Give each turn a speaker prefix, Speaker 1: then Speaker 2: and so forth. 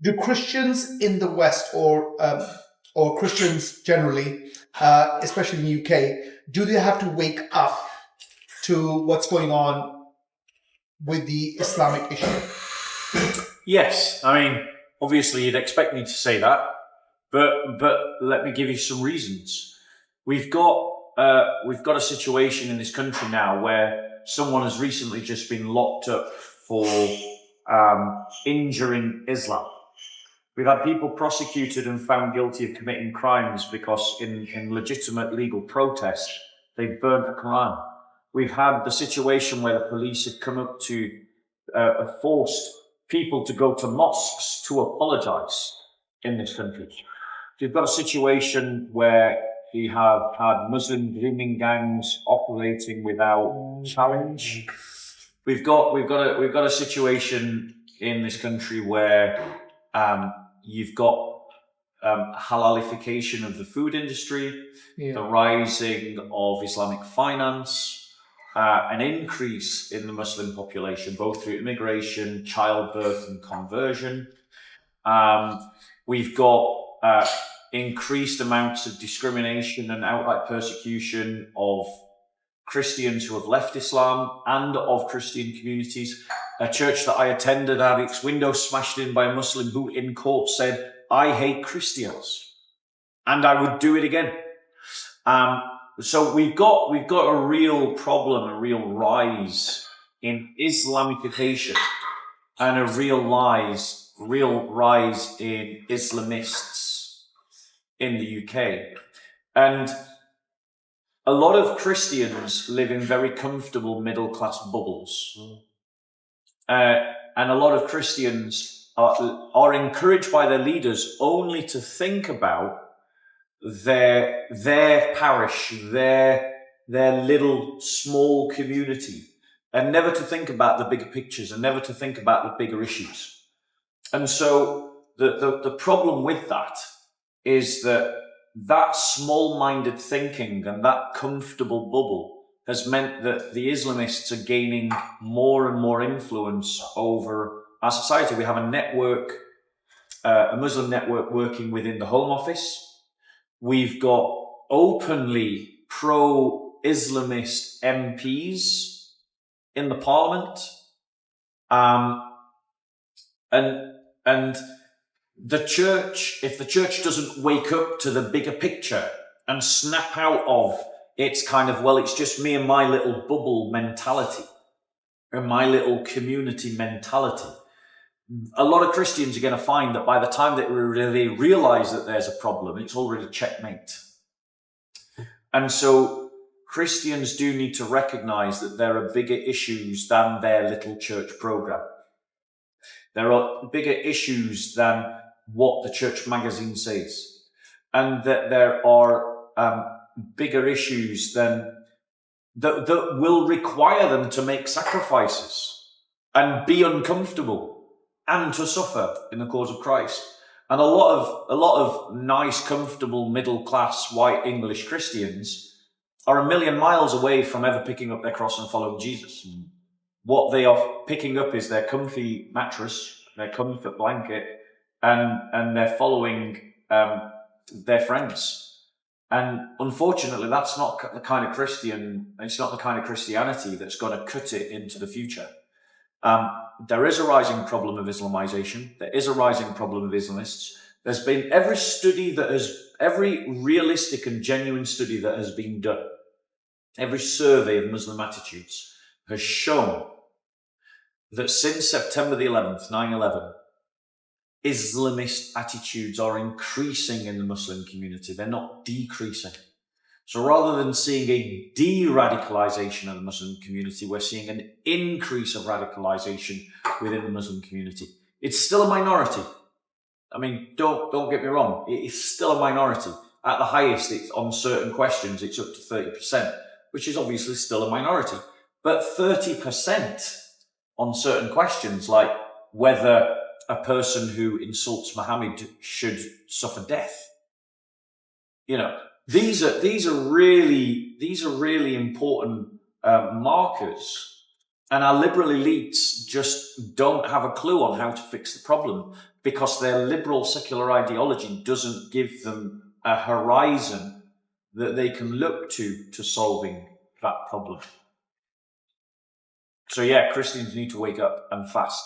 Speaker 1: do Christians in the West or Christians generally, especially in the UK, do they have to wake up to what's going on with the Islamic issue?
Speaker 2: Yes, I mean, obviously you'd expect me to say that, but let me give you some reasons. We've got a situation in this country now where someone has recently just been locked up for injuring Islam. We've had people prosecuted and found guilty of committing crimes because in legitimate legal protest, they burnt the Quran. We've had the situation where the police have come up to forced people to go to mosques to apologize in this country. We've got a situation where we have had Muslim grooming gangs operating without challenge. We've got a situation in this country where you've got halalification of the food industry, the rising of Islamic finance, an increase in the Muslim population, both through immigration, childbirth, and conversion. We've got increased amounts of discrimination and outright persecution of Christians who have left Islam and of Christian communities. A church that I attended had its window smashed in by a Muslim who in court said, "I hate Christians and I would do it again." So we've got a real problem, a real rise in Islamification and a real rise in Islamists in the UK. And a lot of Christians live in very comfortable middle-class bubbles. And a lot of Christians are encouraged by their leaders only to think about their parish, their little small community, and never to think about the bigger pictures and never to think about the bigger issues. And so the problem with that is that small-minded thinking and that comfortable bubble has meant that the Islamists are gaining more and more influence over our society. We have a network, a Muslim network working within the Home Office. We've got openly pro-Islamist MPs in the Parliament. And the church, if the church doesn't wake up to the bigger picture and snap out of its kind of, well, it's just me and my little bubble mentality and my little community mentality, a lot of Christians are going to find that by the time that they realize that there's a problem, it's already checkmate. And so Christians do need to recognize that there are bigger issues than their little church program. There are bigger issues than what the church magazine says. And that there are bigger issues than that will require them to make sacrifices and be uncomfortable and to suffer in the cause of Christ. And a lot of nice, comfortable, middle-class, white English Christians are a million miles away from ever picking up their cross and following Jesus. What they are picking up is their comfy mattress, their comfort blanket, and they're following their friends. And unfortunately, that's not the kind of it's not the kind of Christianity that's going to cut it into the future. There is a rising problem of Islamization. There is a rising problem of Islamists. There's been every realistic and genuine study that has been done, every survey of Muslim attitudes has shown that since September the 11th, 9/11, Islamist attitudes are increasing in the Muslim community. They're not decreasing. So rather than seeing a de-radicalization of the Muslim community, we're seeing an increase of radicalization within the Muslim community. It's still a minority. I mean, don't get me wrong. It is still a minority. At the highest, it's on certain questions, it's up to 30%, which is obviously still a minority. But 30% on certain questions, like whether a person who insults Muhammad should suffer death. These are really important markers, and our liberal elites just don't have a clue on how to fix the problem. because their liberal secular ideology doesn't give them a horizon that they can look to solving that problem. So yeah, Christians need to wake up and fast.